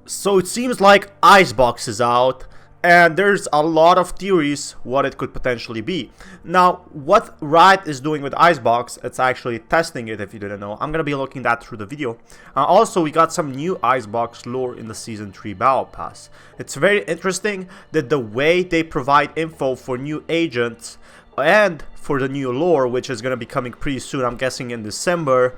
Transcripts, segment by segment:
So it seems like Icebox is out, and there's a lot of theories what it could potentially be. Now, what RIOT is doing with Icebox, it's actually testing it if you didn't know. I'm gonna be looking that through the video. Also, we got some new Icebox lore in the Season 3 Battle Pass. It's very interesting that the way they provide info for new agents and for the new lore, which is gonna be coming pretty soon, I'm guessing in December,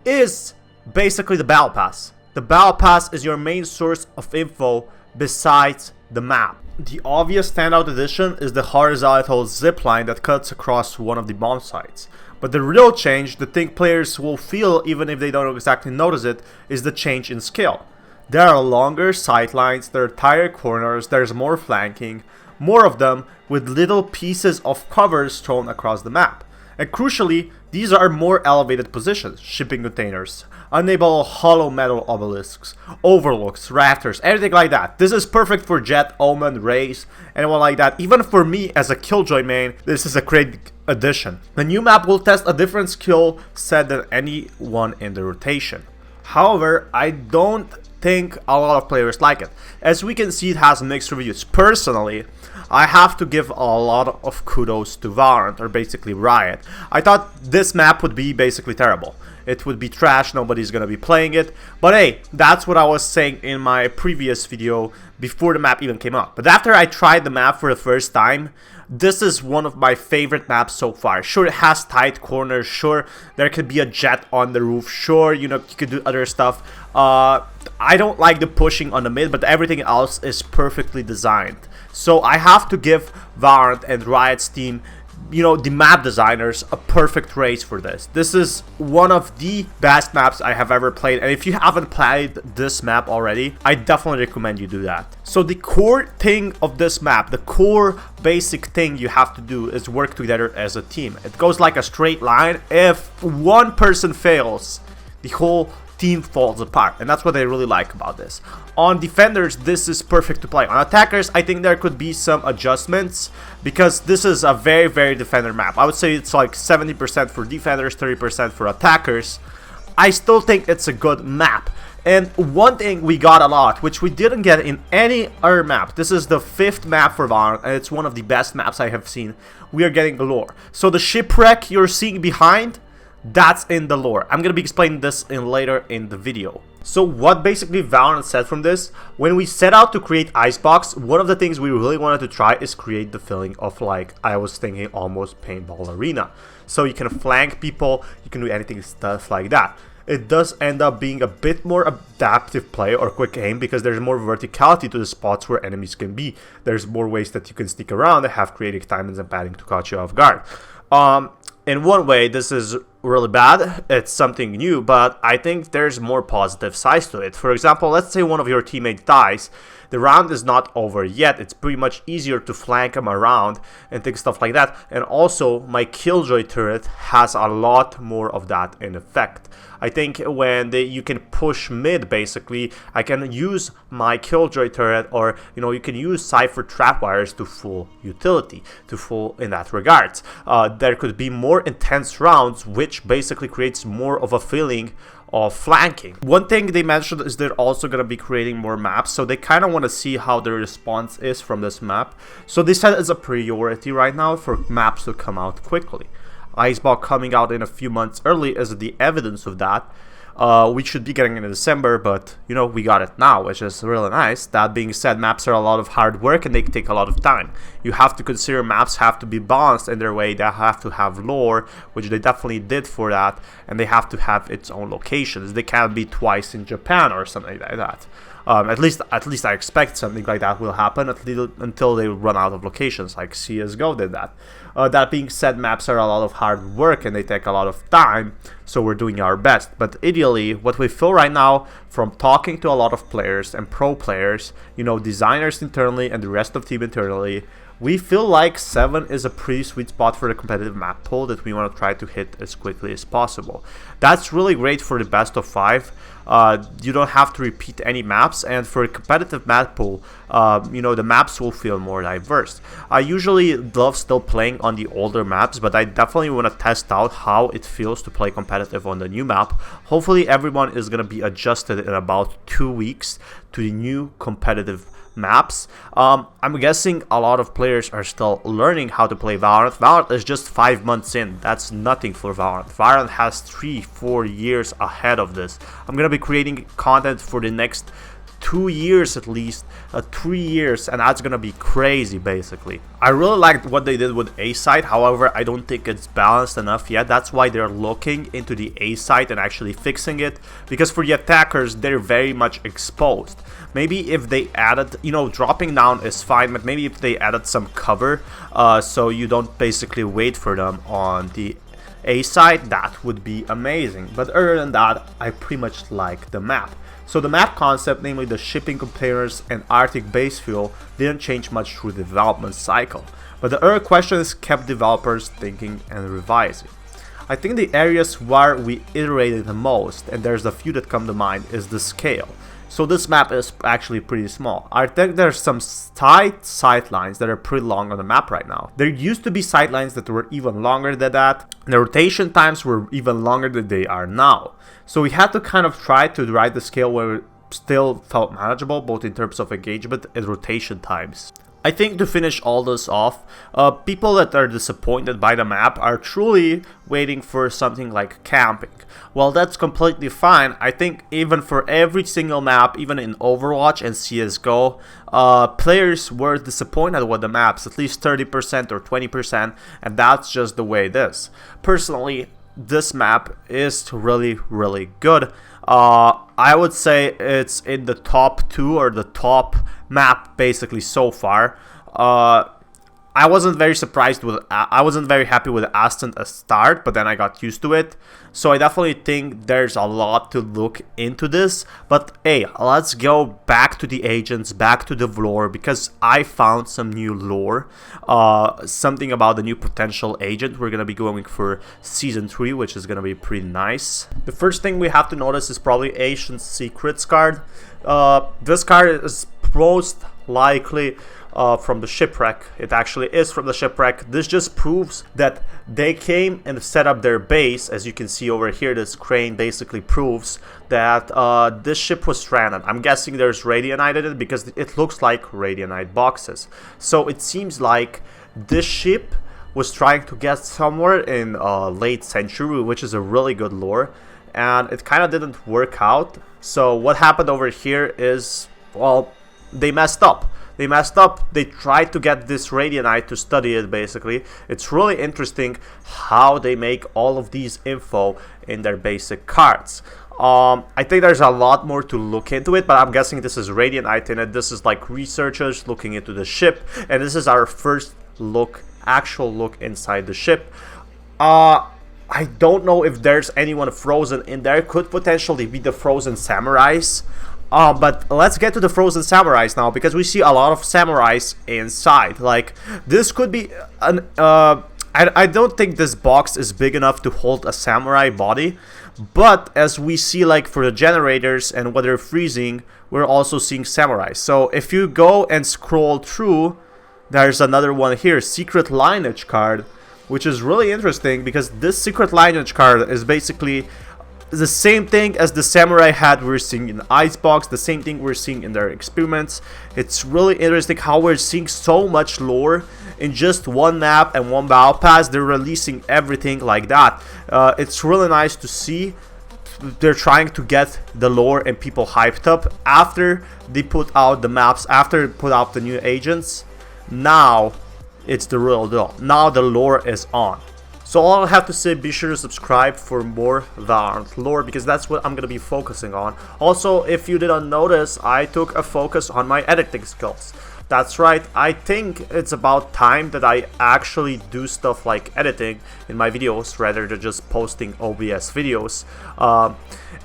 is basically the Battle Pass. The Battle Pass is your main source of info besides the map. The obvious standout addition is the horizontal zipline that cuts across one of the bomb sites. But the real change, the thing players will feel even if they don't exactly notice it, is the change in skill. There are longer sightlines, there are tighter corners, there's more flanking, more of them with little pieces of covers thrown across the map. And crucially, these are more elevated positions, shipping containers, unnameable hollow metal obelisks, overlooks, rafters, everything like that. This is perfect for Jett, Omen, Raze, anyone like that. Even for me as a Killjoy main, this is a great addition. The new map will test a different skill set than any one in the rotation. However, I don't think a lot of players like it. As we can see, it has mixed reviews. Personally, I have to give a lot of kudos to Valorant, or basically RIOT. I thought this map would be basically terrible. It would be trash, nobody's gonna be playing it. But hey, that's what I was saying in my previous video before the map even came out. But after I tried the map for the first time, this is one of my favorite maps so far. Sure, it has tight corners. Sure, there could be a Jett on the roof. Sure, you could do other stuff. I don't like the pushing on the mid, but everything else is perfectly designed. So I have to give Valorant and RIOT's team, the map designers, a perfect race for this. This is one of the best maps I have ever played, and if you haven't played this map already, I definitely recommend you do that. So the core thing of this map, the core basic thing you have to do is work together as a team. It goes like a straight line. If one person fails, the whole team falls apart, and that's what I really like about this. On defenders, this is perfect to play. On attackers, I think there could be some adjustments because this is a very defender map. I would say it's like 70% for defenders, 30% for attackers. I still think it's a good map. And one thing we got a lot, which we didn't get in any other map, this is the 5th map for Valorant, and it's one of the best maps I have seen. We are getting the lore. So the shipwreck you're seeing behind, that's in the lore. I'm gonna be explaining this later in the video. So what basically Valorant said from this, when we set out to create Icebox, one of the things we really wanted to try is create the feeling of, like, I was thinking almost paintball arena. So you can flank people, you can do anything, stuff like that. It does end up being a bit more adaptive play or quick aim because there's more verticality to the spots where enemies can be. There's more ways that you can stick around and have creative timings and padding to catch you off guard. In one way, this is really bad. It's something new, but I think there's more positive sides to it. For example, let's say one of your teammates dies. The round is not over yet. It's pretty much easier to flank them around and think stuff like that. And also, my Killjoy turret has a lot more of that in effect. I think when you can push mid, basically, I can use my Killjoy turret, or you can use Cypher trapwires to full utility, to full in that regards. There could be more intense rounds, which basically creates more of a feeling of flanking. One thing they mentioned is they're also going to be creating more maps, so they kind of want to see how the response is from this map. So they said it's a priority right now for maps to come out quickly. Icebox coming out in a few months early is the evidence of that. We should be getting it in December, but we got it now, which is really nice. That being said, maps are a lot of hard work and they take a lot of time. You have to consider maps have to be balanced in their way. They have to have lore, which they definitely did for that, and they have to have its own locations. They can't be twice in Japan or something like that. At least I expect something like that will happen until they run out of locations, like CSGO did that. That being said, maps are a lot of hard work and they take a lot of time, so we're doing our best. But ideally, what we feel right now from talking to a lot of players and pro players, designers internally and the rest of team internally, we feel like 7 is a pretty sweet spot for the competitive map pool that we want to try to hit as quickly as possible. That's really great for the best of 5. You don't have to repeat any maps, and for a competitive map pool, you know, the maps will feel more diverse. I usually love still playing on the older maps, but I definitely want to test out how it feels to play competitive on the new map. Hopefully everyone is going to be adjusted in about 2 weeks to the new competitive maps. I'm guessing a lot of players are still learning how to play Valorant. Valorant is just 5 months in. That's nothing for Valorant. Valorant has 3-4 years ahead of this. I'm gonna be creating content for the next 2 years at least, 3 years, and that's gonna be crazy basically. I really liked what they did with A site, however I don't think it's balanced enough yet. That's why they're looking into the A site and actually fixing it, because for the attackers they're very much exposed. Maybe if they added, you know, dropping down is fine, but maybe if they added some cover, so you don't basically wait for them on the A site, that would be amazing. But other than that, I pretty much like the map. So the map concept, namely the shipping containers and Arctic base fuel, didn't change much through the development cycle. But the other questions kept developers thinking and revising. I think the areas where we iterated the most, and there's a few that come to mind, is the scale. So this map is actually pretty small. I think there's some tight sightlines that are pretty long on the map right now. There used to be sightlines that were even longer than that. The rotation times were even longer than they are now. So we had to kind of try to ride the scale where it still felt manageable, both in terms of engagement and rotation times. I think to finish all this off, people that are disappointed by the map are truly waiting for something like camping. Well, that's completely fine. I think even for every single map, even in Overwatch and CSGO, players were disappointed with the maps, at least 30% or 20%, and that's just the way it is. Personally, this map is really, really good. I would say it's in the top 2 or the top map basically so far. I wasn't very surprised with, I wasn't very happy with Aston at start, but then I got used to it. So I definitely think there's a lot to look into this. But hey, let's go back to the agents, back to the lore, because I found some new lore. Something about the new potential agent. We're gonna be going for season 3, which is gonna be pretty nice. The first thing we have to notice is probably Ancient Secrets card. This card is most likely from the shipwreck. It actually is from the shipwreck. This just proves that they came and set up their base. As you can see over here, this crane basically proves that this ship was stranded. I'm guessing there's Radianite in it because it looks like Radianite boxes. So it seems like this ship was trying to get somewhere in late century, which is a really good lore, and it kind of didn't work out. So what happened over here is, well, they messed up. They messed up. They tried to get this Radianite to study it, basically. It's really interesting how they make all of these info in their basic cards. I think there's a lot more to look into it, but I'm guessing this is Radianite in it. This is like researchers looking into the ship, and this is our first look, actual look inside the ship. I don't know if there's anyone frozen in there. Could potentially be the frozen samurais. But let's get to the frozen samurais now, because we see a lot of samurais inside. Like, this could be an I don't think this box is big enough to hold a samurai body, but as we see, like for the generators and when they're freezing, we're also seeing samurai. So if you go and scroll through, there's another one here, Secret Lineage card, which is really interesting because this Secret Lineage card is basically the same thing as the samurai hat we're seeing in Icebox, the same thing we're seeing in their experiments. It's really interesting how we're seeing so much lore in just one map and one battle pass. They're releasing everything like that. It's really nice to see. They're trying to get the lore and people hyped up after they put out the maps, after they put out the new agents. Now it's the real deal. Now the lore is on. So all I have to say, be sure to subscribe for more Valorant lore, because that's what I'm going to be focusing on. Also, if you didn't notice, I took a focus on my editing skills. That's right, I think it's about time that I actually do stuff like editing in my videos rather than just posting OBS videos.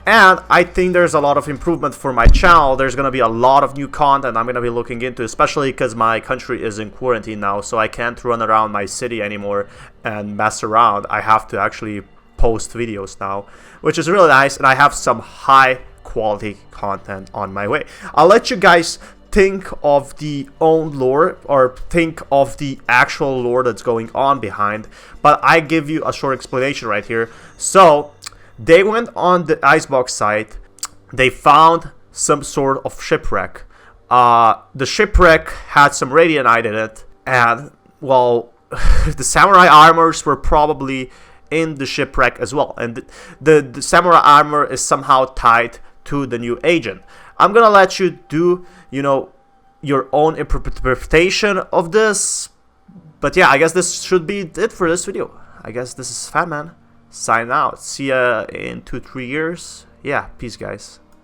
And I think there's a lot of improvement for my channel. There's going to be a lot of new content I'm going to be looking into, especially because my country is in quarantine now, so I can't run around my city anymore and mess around. I have to actually post videos now, which is really nice, and I have some high quality content on my way. I'll let you guys think of the own lore, or think of the actual lore that's going on behind, but I give you a short explanation right here. So they went on the Icebox site, they found some sort of shipwreck. The shipwreck had some radianite in it, and well, the samurai armors were probably in the shipwreck as well, and the samurai armor is somehow tied to the new agent. I'm gonna let you do, you know, your own interpretation of this, but yeah, I guess this should be it for this video. I guess this is Fatman signing out. See ya in 2-3 years. Yeah, peace guys.